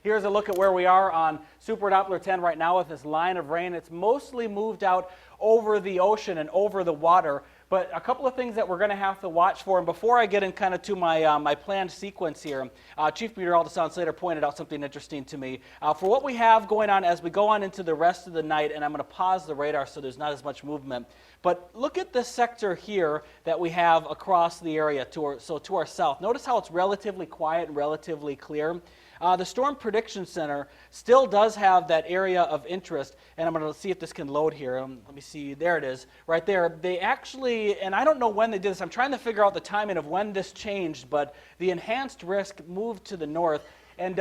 Here's a look at where we are on Super Doppler 10 right now with this line of rain. It's mostly moved out over the ocean and over the water. But a couple of things that we're going to have to watch for, and before I get in kind of to my my planned sequence here, Chief Meteorologist Don Slater pointed out something interesting to me. For what we have going on as we go on into the rest of the night, and I'm going to pause the radar so there's not as much movement, but look at this sector here that we have across the area to our south. Notice how it's relatively quiet and relatively clear. The Storm Prediction Center still does have that area of interest, and I'm going to see if this can load here. Let me see. There it is, right there. They actually, and I don't know when they did this. I'm trying to figure out the timing of when this changed, but the enhanced risk moved to the north. And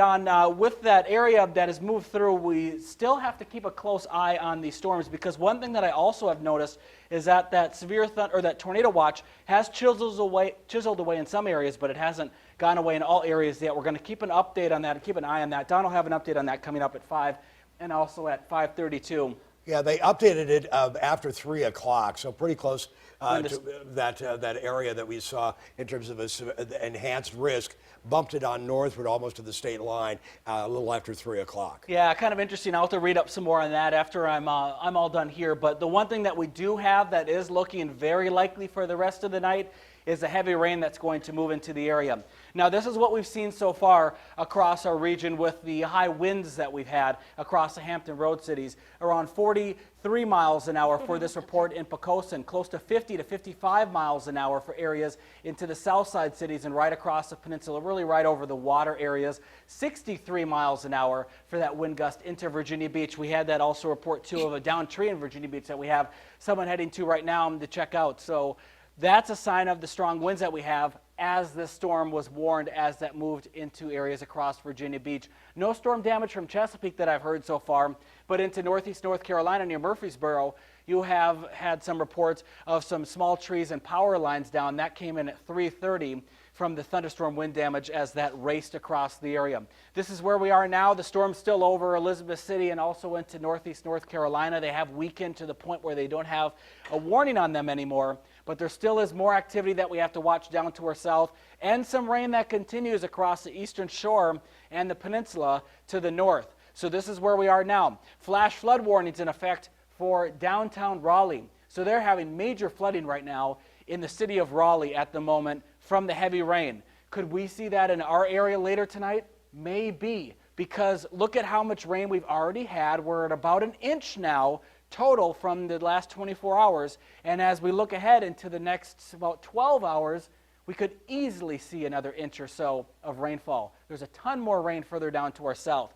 with that area that has moved through, we still have to keep a close eye on these storms, because one thing that I also have noticed is that that severe that tornado watch has chiseled away in some areas, but it hasn't gone away in all areas yet. We're going to keep an update on that and keep an eye on that. Don will have an update on that coming up at 5 and also at 5:32. Yeah, they updated it after 3 o'clock, so pretty close to that area that we saw in terms of the enhanced risk. Bumped it on northward almost to the state line a little after 3 o'clock. Yeah, kind of interesting. I'll have to read up some more on that after I'm all done here. But the one thing that we do have that is looking very likely for the rest of the night is the heavy rain that's going to move into the area. Now, this is what we've seen so far across our region with the high winds that we've had across the Hampton Road cities. Around 43 miles an hour for this report in Poquoson, close to 50 to 55 miles an hour for areas into the south side cities and right across the peninsula, really right over the water areas. 63 miles an hour for that wind gust into Virginia Beach. We had that also report, too, of a downed tree in Virginia Beach that we have someone heading to right now to check out. So that's a sign of the strong winds that we have as this storm was warned as that moved into areas across Virginia Beach. No storm damage from Chesapeake that I've heard so far, but into northeast North Carolina near Murfreesboro, you have had some reports of some small trees and power lines down. That came in at 3:30 from the thunderstorm wind damage as that raced across the area. This is where we are now. The storm's still over Elizabeth City and also into northeast North Carolina. They have weakened to the point where they don't have a warning on them anymore, but there still is more activity that we have to watch down to our south and some rain that continues across the eastern shore and the peninsula to the north. So this is where we are now. Flash flood warnings in effect for downtown Raleigh. So they're having major flooding right now in the city of Raleigh at the moment from the heavy rain. Could we see that in our area later tonight? Maybe, because look at how much rain we've already had. We're at about an inch now total from the last 24 hours. And as we look ahead into the next about 12 hours, we could easily see another inch or so of rainfall. There's a ton more rain further down to our south.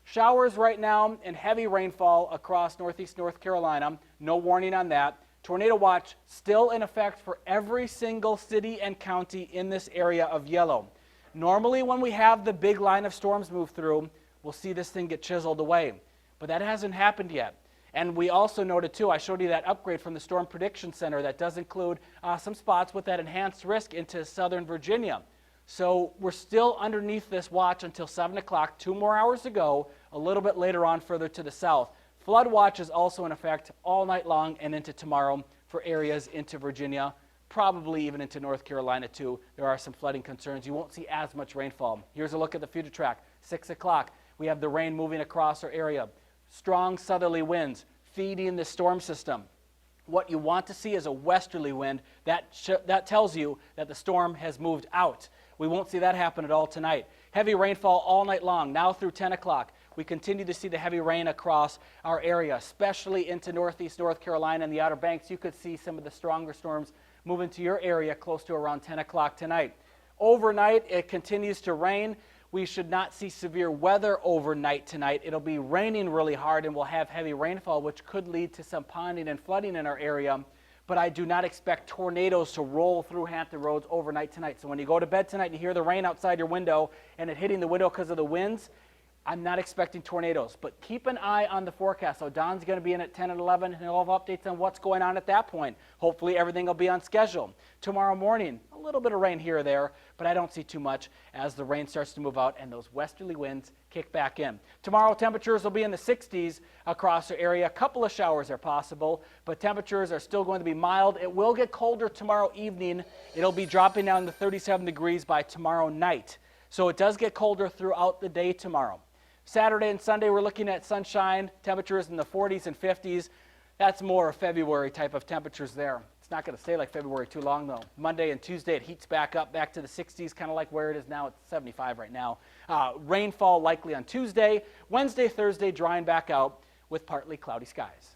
Showers right now and heavy rainfall across northeast North Carolina. No warning on that. Tornado watch still in effect for every single city and county in this area of yellow. Normally when we have the big line of storms move through, we'll see this thing get chiseled away. But that hasn't happened yet. And we also noted too, I showed you that upgrade from the Storm Prediction Center that does include some spots with that enhanced risk into southern Virginia. So we're still underneath this watch until 7 o'clock, 2 more hours to go, a little bit later on further to the south. Flood watch is also in effect all night long and into tomorrow for areas into Virginia, probably even into North Carolina too. There are some flooding concerns. You won't see as much rainfall. Here's a look at the future track. 6 o'clock, we have the rain moving across our area. Strong southerly winds feeding the storm system. What you want to see is a westerly wind. That tells you that the storm has moved out. We won't see that happen at all tonight. Heavy rainfall all night long, now through 10 o'clock. We continue to see the heavy rain across our area, especially into northeast North Carolina and the Outer Banks. You could see some of the stronger storms move into your area close to around 10 o'clock tonight. Overnight, it continues to rain. We should not see severe weather overnight tonight. It'll be raining really hard and we'll have heavy rainfall, which could lead to some ponding and flooding in our area. But I do not expect tornadoes to roll through Hampton Roads overnight tonight. So when you go to bed tonight and you hear the rain outside your window and it hitting the window because of the winds, I'm not expecting tornadoes, but keep an eye on the forecast. So Don's going to be in at 10 and 11, and he'll have updates on what's going on at that point. Hopefully everything will be on schedule. Tomorrow morning, a little bit of rain here or there, but I don't see too much as the rain starts to move out and those westerly winds kick back in. Tomorrow, temperatures will be in the 60s across the area. A couple of showers are possible, but temperatures are still going to be mild. It will get colder tomorrow evening. It'll be dropping down to 37 degrees by tomorrow night. So it does get colder throughout the day tomorrow. Saturday and Sunday, we're looking at sunshine, temperatures in the 40s and 50s. That's more February type of temperatures there. It's not going to stay like February too long, though. Monday and Tuesday, it heats back up, back to the 60s, kind of like where it is now. It's 75 right now. Rainfall likely on Tuesday. Wednesday, Thursday, drying back out with partly cloudy skies.